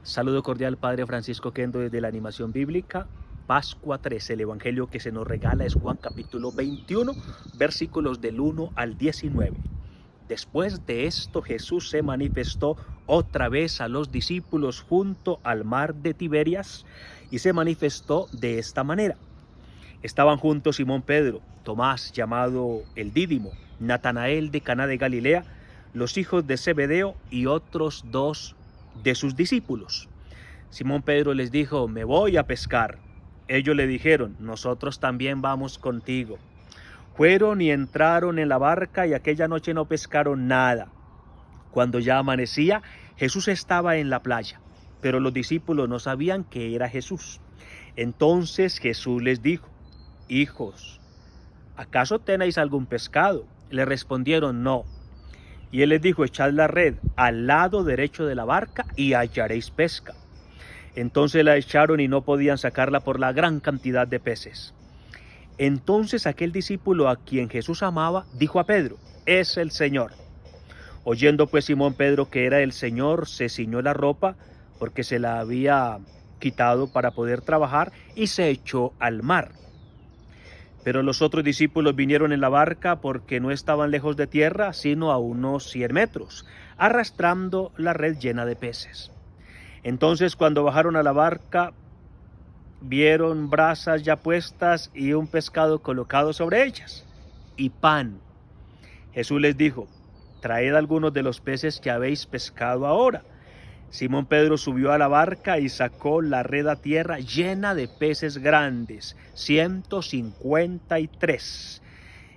Saludo cordial, Padre Francisco Kendo desde la Animación Bíblica. Pascua 13, el Evangelio que se nos regala es Juan capítulo 21, versículos del 1 al 19. Después de esto, Jesús se manifestó otra vez a los discípulos junto al mar de Tiberias y se manifestó de esta manera. Estaban juntos Simón Pedro, Tomás llamado el Dídimo, Natanael de Caná de Galilea, los hijos de Zebedeo y otros dos de sus discípulos. Simón Pedro les dijo: me voy a pescar. Ellos le dijeron: nosotros también vamos contigo. Fueron y entraron en la barca y aquella noche no pescaron nada. Cuando ya amanecía, Jesús estaba en la playa, pero los discípulos no sabían que era Jesús. Entonces Jesús les dijo: hijos, ¿acaso tenéis algún pescado? Le respondieron: no. Y él les dijo: echad la red al lado derecho de la barca y hallaréis pesca. Entonces la echaron y no podían sacarla por la gran cantidad de peces. Entonces aquel discípulo a quien Jesús amaba dijo a Pedro: es el Señor. Oyendo pues Simón Pedro que era el Señor, se ciñó la ropa porque se la había quitado para poder trabajar y se echó al mar. Pero los otros discípulos vinieron en la barca porque no estaban lejos de tierra, sino a unos 100 metros, arrastrando la red llena de peces. Entonces cuando bajaron a la barca, vieron brasas ya puestas y un pescado colocado sobre ellas, y pan. Jesús les dijo: traed algunos de los peces que habéis pescado ahora. Simón Pedro subió a la barca y sacó la red a tierra llena de peces grandes, 153.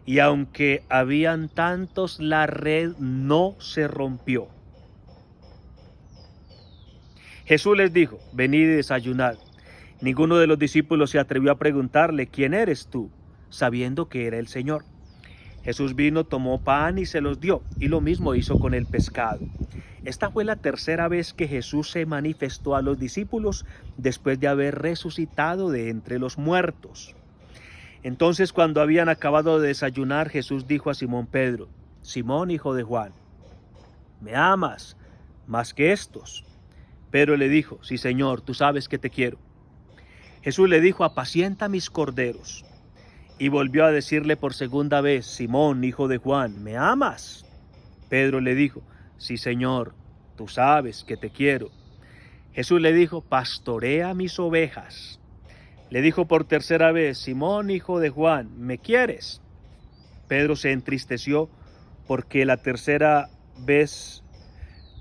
Y aunque habían tantos, la red no se rompió. Jesús les dijo: venid y desayunad. Ninguno de los discípulos se atrevió a preguntarle: ¿quién eres tú?, sabiendo que era el Señor. Jesús vino, tomó pan y se los dio, y lo mismo hizo con el pescado. Esta fue la tercera vez que Jesús se manifestó a los discípulos después de haber resucitado de entre los muertos. Entonces, cuando habían acabado de desayunar, Jesús dijo a Simón Pedro: Simón, hijo de Juan, ¿me amas más que estos? Pedro le dijo: sí, Señor, tú sabes que te quiero. Jesús le dijo: apacienta mis corderos. Y volvió a decirle por segunda vez: Simón, hijo de Juan, ¿me amas? Pedro le dijo: sí, Señor, tú sabes que te quiero. Jesús le dijo: pastorea mis ovejas. Le dijo por tercera vez: Simón, hijo de Juan, ¿me quieres? Pedro se entristeció porque la tercera vez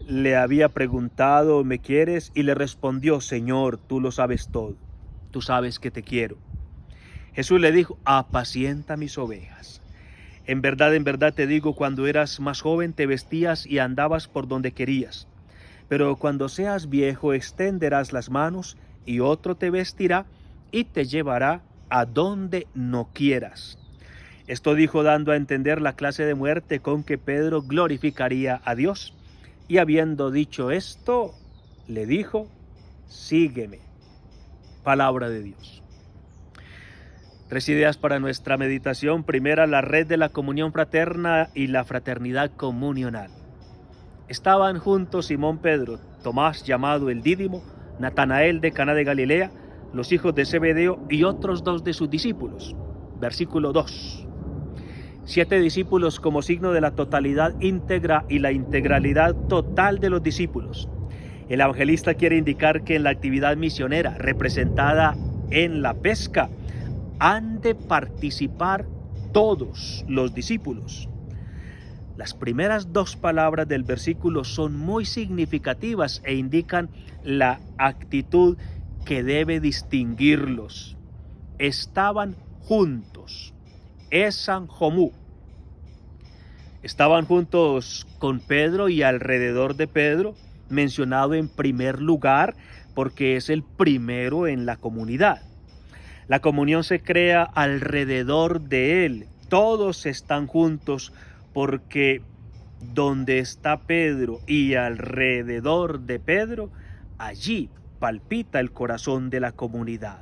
le había preguntado: ¿me quieres? Y le respondió: Señor, tú lo sabes todo. Tú sabes que te quiero. Jesús le dijo: apacienta mis ovejas. En verdad te digo, cuando eras más joven te vestías y andabas por donde querías. Pero cuando seas viejo extenderás las manos y otro te vestirá y te llevará a donde no quieras. Esto dijo dando a entender la clase de muerte con que Pedro glorificaría a Dios. Y habiendo dicho esto, le dijo: sígueme. Palabra de Dios. 3 ideas para nuestra meditación. Primera, la red de la comunión fraterna y la fraternidad comunional. Estaban juntos Simón Pedro, Tomás llamado el Dídimo, Natanael de Caná de Galilea, los hijos de Zebedeo y otros dos de sus discípulos. Versículo 2. 7 discípulos como signo de la totalidad íntegra y la integralidad total de los discípulos. El evangelista quiere indicar que en la actividad misionera representada en la pesca han de participar todos los discípulos. Las primeras 2 palabras del versículo son muy significativas e indican la actitud que debe distinguirlos. Estaban juntos. Esan homú. Estaban juntos con Pedro y alrededor de Pedro, mencionado en primer lugar porque es el primero en la comunidad. La comunión se crea alrededor de él. Todos están juntos porque donde está Pedro y alrededor de Pedro, allí palpita el corazón de la comunidad.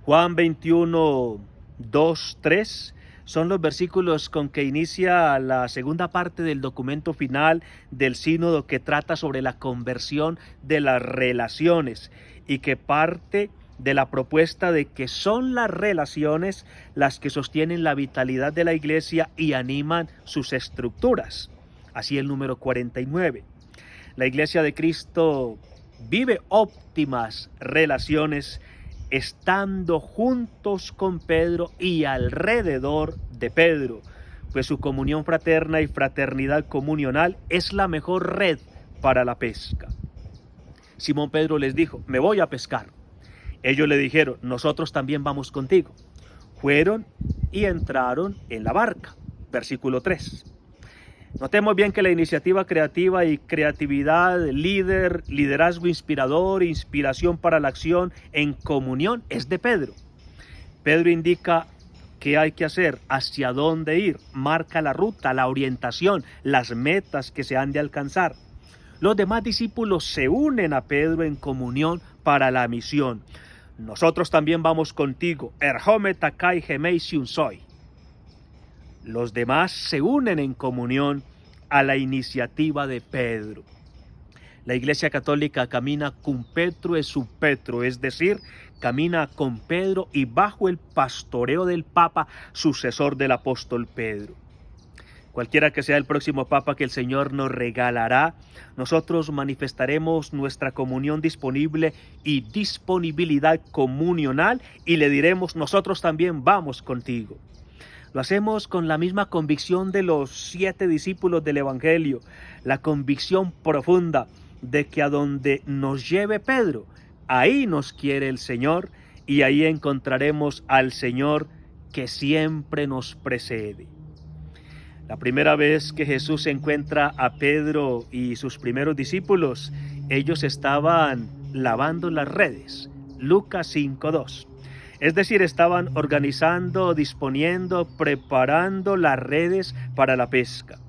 Juan 21, 2, 3 son los versículos con que inicia la segunda parte del documento final del sínodo, que trata sobre la conversión de las relaciones y que parte de la propuesta de que son las relaciones las que sostienen la vitalidad de la iglesia y animan sus estructuras. Así el número 49. La iglesia de Cristo vive óptimas relaciones estando juntos con Pedro y alrededor de Pedro, pues su comunión fraterna y fraternidad comunional es la mejor red para la pesca. Simón Pedro les dijo: me voy a pescar. Ellos le dijeron: nosotros también vamos contigo. Fueron y entraron en la barca. Versículo 3. Notemos bien que la iniciativa creativa y creatividad, liderazgo inspirador, inspiración para la acción en comunión es de Pedro. Pedro indica qué hay que hacer, hacia dónde ir, marca la ruta, la orientación, las metas que se han de alcanzar. Los demás discípulos se unen a Pedro en comunión para la misión. Nosotros también vamos contigo. Erhome takai gemeision soy. Los demás se unen en comunión a la iniciativa de Pedro. La Iglesia Católica camina cum Petro e sub Petro, es decir, camina con Pedro y bajo el pastoreo del Papa, sucesor del apóstol Pedro. Cualquiera que sea el próximo Papa que el Señor nos regalará, nosotros manifestaremos nuestra comunión disponible y disponibilidad comunional y le diremos: nosotros también vamos contigo. Lo hacemos con la misma convicción de los 7 discípulos del Evangelio, la convicción profunda de que a donde nos lleve Pedro, ahí nos quiere el Señor y ahí encontraremos al Señor que siempre nos precede. La primera vez que Jesús encuentra a Pedro y sus primeros discípulos, ellos estaban lavando las redes. Lucas 5:2. Es decir, estaban organizando, disponiendo, preparando las redes para la pesca.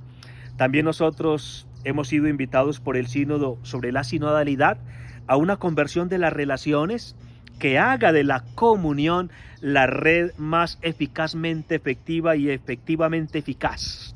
También nosotros hemos sido invitados por el sínodo sobre la sinodalidad a una conversión de las relaciones que haga de la comunión la red más eficazmente efectiva y efectivamente eficaz.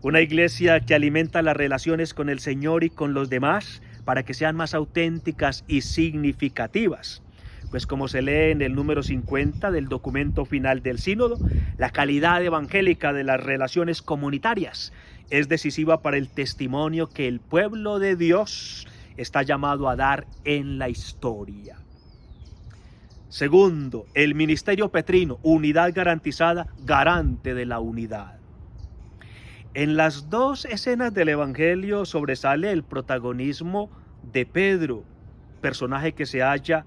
Una iglesia que alimenta las relaciones con el Señor y con los demás para que sean más auténticas y significativas. Pues como se lee en el número 50 del documento final del sínodo, la calidad evangélica de las relaciones comunitarias es decisiva para el testimonio que el pueblo de Dios está llamado a dar en la historia. Segundo, el ministerio petrino, unidad garantizada, garante de la unidad. En las 2 escenas del Evangelio sobresale el protagonismo de Pedro, personaje que se halla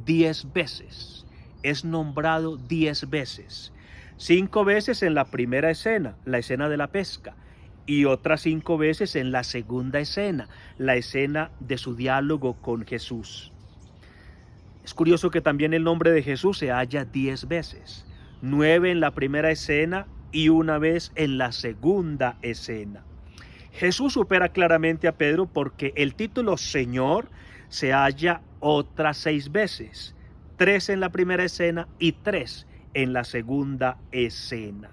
10 veces, es nombrado 10 veces, 5 veces en la primera escena, la escena de la pesca, y otras 5 veces en la segunda escena, la escena de su diálogo con Jesús. Es curioso que también el nombre de Jesús se halla 10 veces, 9 en la primera escena y 1 vez en la segunda escena. Jesús supera claramente a Pedro porque el título Señor se halla otras 6 veces, 3 en la primera escena y 3 en la segunda escena.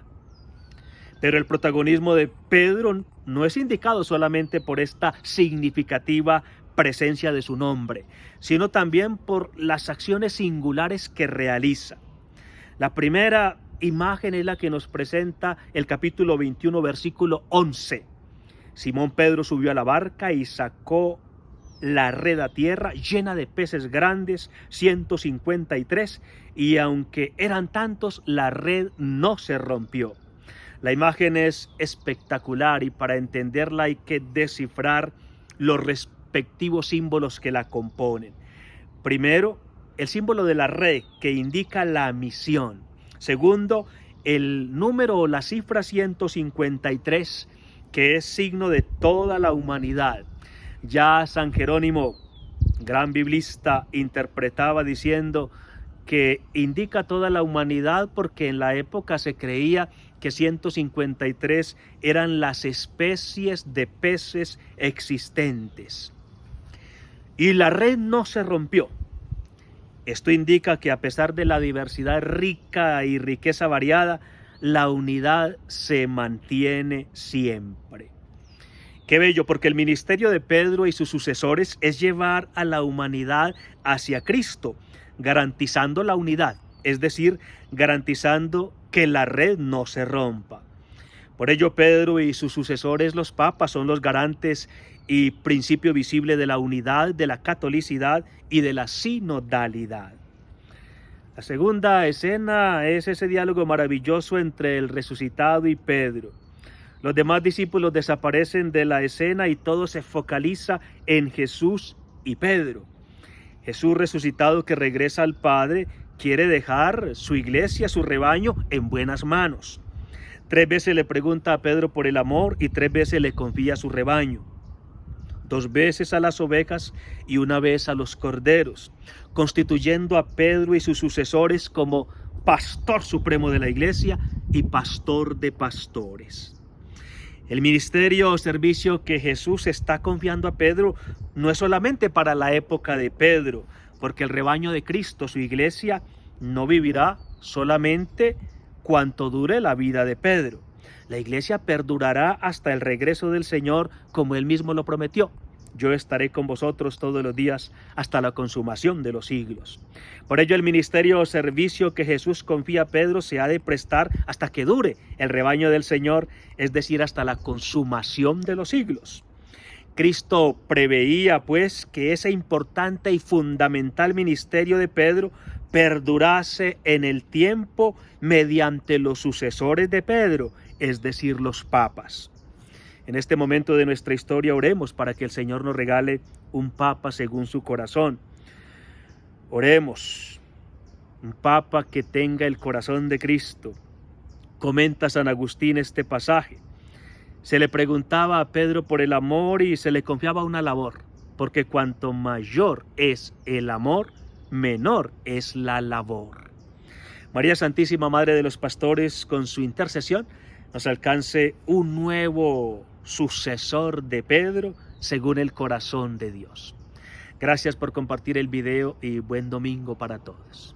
Pero el protagonismo de Pedro no es indicado solamente por esta significativa presencia de su nombre, sino también por las acciones singulares que realiza. La primera imagen es la que nos presenta el capítulo 21, versículo 11. Simón Pedro subió a la barca y sacó la red a tierra llena de peces grandes, 153, y aunque eran tantos, la red no se rompió. La imagen es espectacular y para entenderla hay que descifrar los respectivos símbolos que la componen. Primero, el símbolo de la red que indica la misión. Segundo, el número o la cifra 153 que es signo de toda la humanidad. Ya San Jerónimo, gran biblista, interpretaba diciendo que indica toda la humanidad porque en la época se creía que 153 eran las especies de peces existentes. Y la red no se rompió. Esto indica que a pesar de la diversidad rica y riqueza variada, la unidad se mantiene siempre. Qué bello, porque el ministerio de Pedro y sus sucesores es llevar a la humanidad hacia Cristo, garantizando la unidad, es decir, garantizando que la red no se rompa. Por ello, Pedro y sus sucesores, los papas, son los garantes y principio visible de la unidad, de la catolicidad y de la sinodalidad. La segunda escena es ese diálogo maravilloso entre el resucitado y Pedro. Los demás discípulos desaparecen de la escena y todo se focaliza en Jesús y Pedro. Jesús resucitado, que regresa al Padre, quiere dejar su iglesia, su rebaño, en buenas manos. 3 veces le pregunta a Pedro por el amor y 3 veces le confía su rebaño. 2 veces a las ovejas y 1 vez a los corderos, constituyendo a Pedro y sus sucesores como pastor supremo de la iglesia y pastor de pastores. El ministerio o servicio que Jesús está confiando a Pedro no es solamente para la época de Pedro, porque el rebaño de Cristo, su iglesia, no vivirá solamente cuanto dure la vida de Pedro. La iglesia perdurará hasta el regreso del Señor, como Él mismo lo prometió. Yo estaré con vosotros todos los días hasta la consumación de los siglos. Por ello, el ministerio o servicio que Jesús confía a Pedro se ha de prestar hasta que dure el rebaño del Señor, es decir, hasta la consumación de los siglos. Cristo preveía, pues, que ese importante y fundamental ministerio de Pedro perdurase en el tiempo mediante los sucesores de Pedro, es decir, los papas. En este momento de nuestra historia oremos para que el Señor nos regale un papa según su corazón. Oremos, un papa que tenga el corazón de Cristo. Comenta San Agustín este pasaje. Se le preguntaba a Pedro por el amor y se le confiaba una labor, porque cuanto mayor es el amor, menor es la labor. María Santísima, Madre de los Pastores, con su intercesión, nos alcance un nuevo sucesor de Pedro según el corazón de Dios. Gracias por compartir el video y buen domingo para todos.